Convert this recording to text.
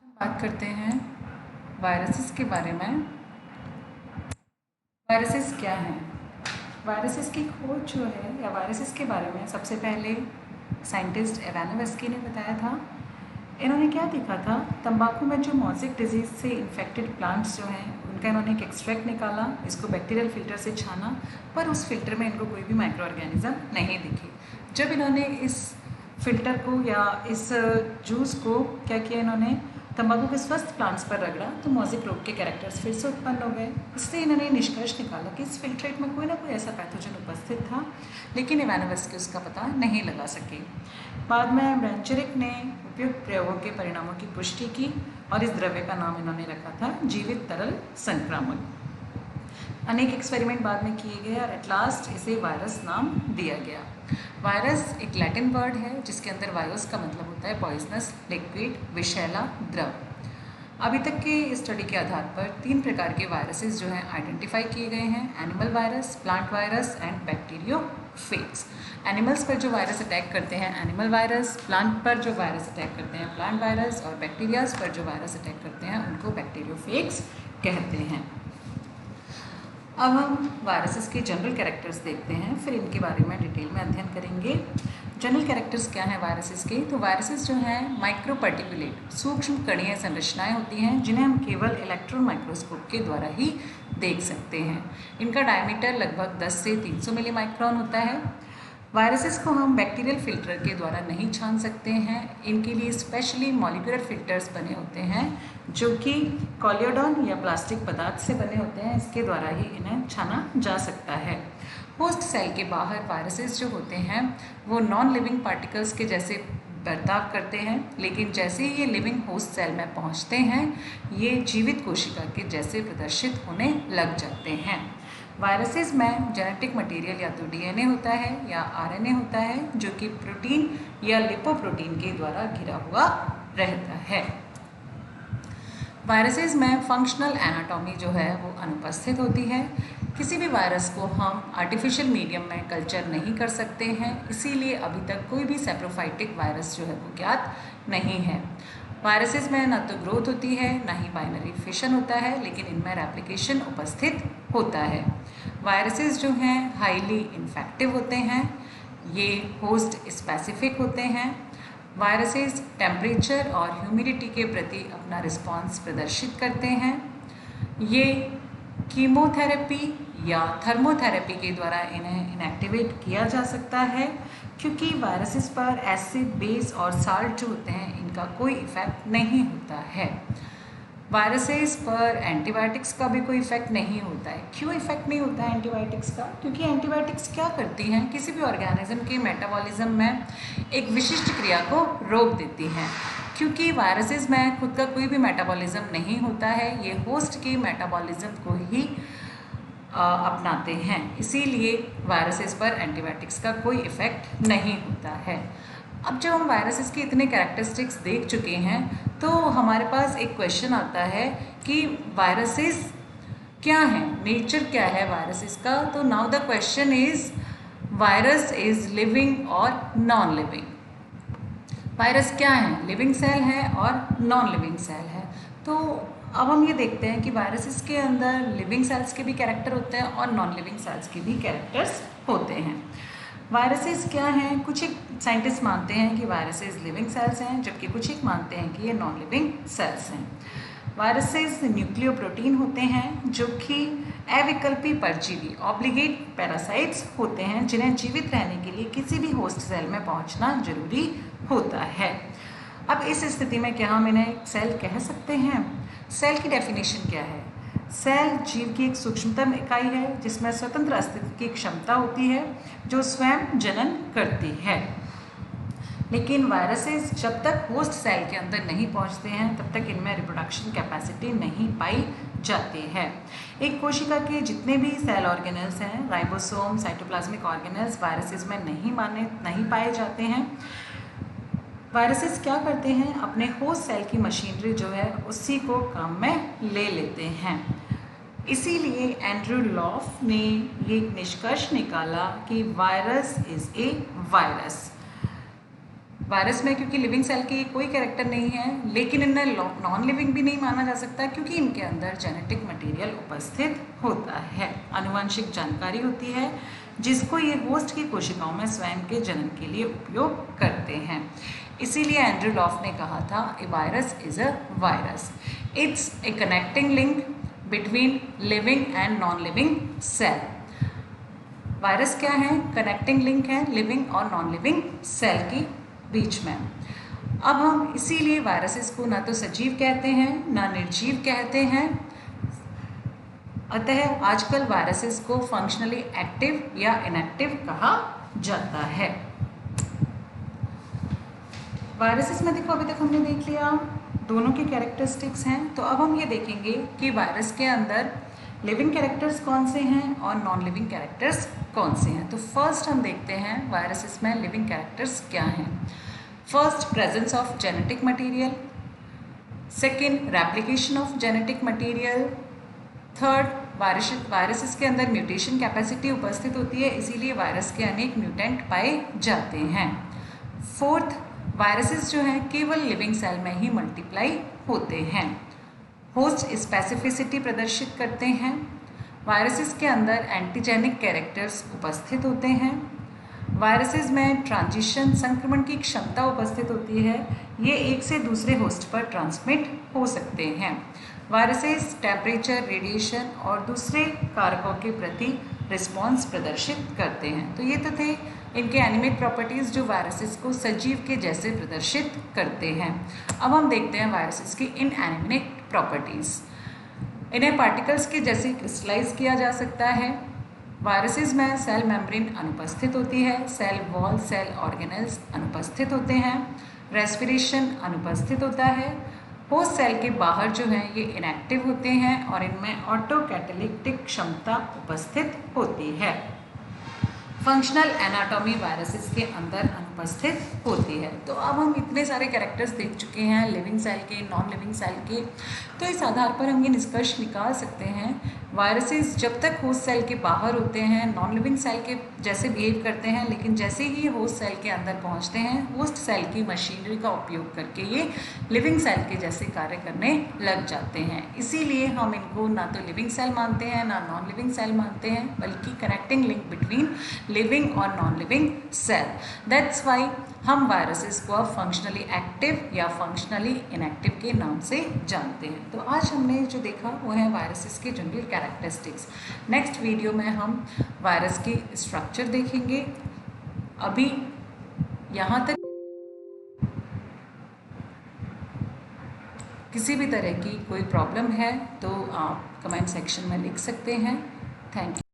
बात करते हैं वायरसेस के बारे में। वायरसेस क्या हैं? वायरसेस की खोज जो है या वायरसेस के बारे में सबसे पहले साइंटिस्ट इवानोव्स्की ने बताया था। इन्होंने क्या देखा था, तंबाकू में जो मोज़ेक डिजीज़ से इन्फेक्टेड प्लांट्स जो हैं उनका इन्होंने एक एक्सट्रैक्ट निकाला, इसको बैक्टीरियल फिल्टर से छाना, पर उस फिल्टर में इनको कोई भी माइक्रो ऑर्गेनिज्म नहीं दिखे। जब इन्होंने इस फिल्टर को या इस जूस को क्या किया, इन्होंने तंबाकू के स्वस्थ प्लांट्स पर रगड़ा तो मोज़ेक रोग के कैरेक्टर्स फिर से उत्पन्न हो गए। इसलिए इन्होंने निष्कर्ष निकाला कि इस फिल्ट्रेट में कोई ना कोई ऐसा पैथोजन उपस्थित था, लेकिन इवानोव्स्की उसका पता नहीं लगा सके। बाद में ब्रैंचेरिक ने उपयुक्त प्रयोगों के परिणामों की पुष्टि की और इस द्रव्य का नाम इन्होंने रखा था जीवित तरल संक्रामक। अनेक एक्सपेरिमेंट बाद में किए गए और एट लास्ट इसे वायरस नाम दिया गया। वायरस एक लैटिन वर्ड है जिसके अंदर वायरस का मतलब होता है पॉइजनस, लिक्विड, विषैला द्रव। अभी तक के स्टडी के आधार पर 3 प्रकार के वायरसेस जो हैं आइडेंटिफाई किए गए हैं: animal virus, plant virus and bacteriophage. Animals पर जो वायरस अटैक करते हैं एनिमल वायरस, प्लांट पर जो वायरस अटैक करते हैं प्लांट वायरस, और बैक्टीरियाज पर जो वायरस अटैक करते हैं उनको बैक्टीरियोफेज कहते हैं। अब हम वायरसेस के जनरल कैरेक्टर्स देखते हैं, फिर इनके बारे में डिटेल में अध्ययन करेंगे। जनरल कैरेक्टर्स क्या हैं वायरसेस के? तो वायरसेस जो हैं माइक्रो पार्टिकुलेट सूक्ष्म कणीय संरचनाएं होती हैं जिन्हें हम केवल इलेक्ट्रॉन माइक्रोस्कोप के द्वारा ही देख सकते हैं। इनका डायमीटर लगभग 10 से 300 मिली माइक्रोन होता है। वायरसेस को हम बैक्टीरियल फिल्टर के द्वारा नहीं छान सकते हैं। इनके लिए स्पेशली मॉलिक्यूलर फिल्टर्स बने होते हैं जो कि कॉलियोडॉन या प्लास्टिक पदार्थ से बने होते हैं, इसके द्वारा ही इन्हें छाना जा सकता है। होस्ट सेल के बाहर वायरसेस जो होते हैं वो नॉन लिविंग पार्टिकल्स के जैसे बर्ताव करते हैं, लेकिन जैसे ही ये लिविंग होस्ट सेल में पहुंचते हैं ये जीवित कोशिका के जैसे प्रदर्शित होने लग जाते हैं। वायरसेस में जेनेटिक मटेरियल या तो डीएनए होता है या आरएनए होता है जो कि प्रोटीन या लिपोप्रोटीन के द्वारा घिरा हुआ रहता है। वायरसेस में फंक्शनल एनाटॉमी जो है वो अनुपस्थित होती है। किसी भी वायरस को हम आर्टिफिशियल मीडियम में कल्चर नहीं कर सकते हैं, इसीलिए अभी तक कोई भी सैप्रोफाइटिक वायरस जो है वो ज्ञात नहीं है। वायरसेस में न तो ग्रोथ होती है ना ही बाइनरी फिशन होता है, लेकिन इनमें रेप्लिकेशन उपस्थित होता है। वायरसेस जो हैं हाईली इन्फेक्टिव होते हैं, ये होस्ट स्पेसिफिक होते हैं। वायरसेस टेम्परेचर और ह्यूमिडिटी के प्रति अपना रिस्पांस प्रदर्शित करते हैं। ये कीमोथेरेपी या थर्मोथेरेपी के द्वारा इन्हें इनएक्टिवेट किया जा सकता है, क्योंकि वायरसेस पर एसिड, बेस और साल्ट जो होते हैं इनका कोई इफेक्ट नहीं होता है। वायरसेस पर एंटीबायोटिक्स का भी कोई इफेक्ट नहीं होता है। क्यों इफेक्ट नहीं होता है एंटीबायोटिक्स का? क्योंकि एंटीबायोटिक्स क्या करती हैं, किसी भी ऑर्गेनिज्म के मेटाबॉलिज्म में एक विशिष्ट क्रिया को रोक देती हैं। क्योंकि वायरसेस में खुद का कोई भी मेटाबॉलिज्म नहीं होता है, ये होस्ट के मेटाबॉलिज्म को ही अपनाते हैं, इसीलिए वायरसेस पर एंटीबायोटिक्स का कोई इफेक्ट नहीं होता है। अब जब हम वायरसेस के इतने कैरेक्टरिस्टिक्स देख चुके हैं तो हमारे पास एक क्वेश्चन आता है कि वायरसेस क्या है, नेचर क्या है वायरसेस का? तो now the question is virus is living और नॉन लिविंग। वायरस क्या है? लिविंग सेल है और नॉन लिविंग सेल है। तो अब हम ये देखते हैं कि वायरसेस के अंदर लिविंग सेल्स के भी कैरेक्टर होते हैं और नॉन लिविंग सेल्स के भी कैरेक्टर्स होते हैं। वायरसेस क्या हैं? कुछ एक साइंटिस्ट मानते हैं कि वायरसेस लिविंग सेल्स हैं, जबकि कुछ एक मानते हैं कि ये नॉन लिविंग सेल्स हैं। वायरसेस न्यूक्लियोप्रोटीन होते हैं जो कि अविकल्पी परजीवी ऑब्लिगेट पैरासाइट्स होते हैं, जिन्हें जीवित रहने के लिए किसी भी होस्ट सेल में पहुंचना जरूरी होता है। अब इस स्थिति में क्या हम इन्हें सेल कह सकते हैं? सेल की डेफिनेशन क्या है? सेल जीव की एक सूक्ष्मतम इकाई है जिसमें स्वतंत्र अस्तित्व की क्षमता होती है, जो स्वयं जनन करती है। लेकिन वायरसेस जब तक होस्ट सेल के अंदर नहीं पहुंचते हैं तब तक इनमें रिप्रोडक्शन कैपेसिटी नहीं पाई जाती है। एक कोशिका के जितने भी सेल ऑर्गेनल्स हैं, राइबोसोम, साइटोप्लाज्मिक ऑर्गेनल्स, वायरसेस में नहीं पाए जाते हैं। वायरसेस क्या करते हैं? अपने होस्ट सेल की मशीनरी जो है उसी को काम में ले लेते हैं। इसीलिए एंड्रू लॉफ ने ये निष्कर्ष निकाला कि virus is a virus. Virus में क्योंकि लिविंग सेल की कोई कैरेक्टर नहीं है, लेकिन इन्हें नॉन लिविंग भी नहीं माना जा सकता क्योंकि इनके अंदर जेनेटिक मटेरियल उपस्थित होता है, आनुवंशिक जानकारी होती है जिसको ये होस्ट की कोशिकाओं में स्वयं के जनन के लिए उपयोग करते हैं। इसीलिए एंड्रयू लॉफ ने कहा था a virus is a virus, it's a connecting link between living and non living cell. Virus क्या है? कनेक्टिंग लिंक है लिविंग और नॉन लिविंग सेल की बीच में। अब हम इसीलिए वायरसेस को ना तो सजीव कहते हैं ना निर्जीव कहते हैं, अतः आजकल वायरसेस को फंक्शनली एक्टिव या इनएक्टिव कहा जाता है। वायरसेस में देखो अभी तक हमने देख लिया दोनों के कैरेक्टरिस्टिक्स हैं, तो अब हम ये देखेंगे कि वायरस के अंदर लिविंग कैरेक्टर्स कौन से हैं और नॉन लिविंग कैरेक्टर्स कौन से हैं। तो फर्स्ट हम देखते हैं वायरसेस में लिविंग कैरेक्टर्स क्या हैं। First, presence of genetic material. Second, replication of genetic material. Third, viruses के अंदर म्यूटेशन कैपेसिटी उपस्थित होती है, इसीलिए वायरस के अनेक म्यूटेंट पाए जाते हैं। फोर्थ, वायरसेस जो हैं केवल लिविंग सेल में ही मल्टीप्लाई होते हैं। होस्ट स्पेसिफिसिटी प्रदर्शित करते हैं। वायरसेस के अंदर एंटीजेनिक कैरेक्टर्स उपस्थित होते हैं। वायरसेस में ट्रांजिशन संक्रमण की क्षमता उपस्थित होती है, ये एक से दूसरे होस्ट पर ट्रांसमिट हो सकते हैं। वायरसेस टेम्परेचर, रेडिएशन और दूसरे कारकों के प्रति रिस्पॉन्स प्रदर्शित करते हैं। तो ये तो थे इनके एनिमेट प्रॉपर्टीज़ जो वायरसेस को सजीव के जैसे प्रदर्शित करते हैं। अब हम देखते हैं वायरसेस की इनएनिमेट प्रॉपर्टीज़। इन्हें पार्टिकल्स के जैसे क्रिस्टलाइज किया जा सकता है। वायरसेस में सेल मेम्ब्रेन अनुपस्थित होती है, सेल वॉल, सेल ऑर्गेनेल्स अनुपस्थित होते हैं, रेस्पिरेशन अनुपस्थित होता है। होस्ट सेल के बाहर जो है ये इनएक्टिव होते हैं और इनमें ऑटोकैटालिटिक क्षमता उपस्थित होती है। फंक्शनल एनाटॉमी वायरसेस के अंदर अनुपस्थित होती है। तो अब हम इतने सारे कैरेक्टर्स देख चुके हैं लिविंग सेल के, नॉन लिविंग सेल के, तो इस आधार पर हम ये निष्कर्ष निकाल सकते हैं वायरसेस जब तक होस्ट सेल के बाहर होते हैं नॉन लिविंग सेल के जैसे बिहेव करते हैं, लेकिन जैसे ही होस्ट सेल के अंदर पहुंचते हैं होस्ट सेल की मशीनरी का उपयोग करके ये लिविंग सेल के जैसे कार्य करने लग जाते हैं। इसीलिए हम इनको ना तो लिविंग सेल मानते हैं ना नॉन लिविंग सेल मानते हैं, बल्कि कनेक्टिंग लिंक बिटवीन लिविंग और non living cell. That's why हम वायरसेस को अब फंक्शनली एक्टिव या फंक्शनली इनएक्टिव के नाम से जानते हैं। तो आज हमने जो देखा वो है वायरसेस के जनरल कैरेक्टरिस्टिक्स। नेक्स्ट वीडियो में हम वायरस की स्ट्रक्चर देखेंगे। अभी यहाँ तक किसी भी तरह की कोई प्रॉब्लम है तो आप कमेंट सेक्शन में लिख सकते हैं। Thank you.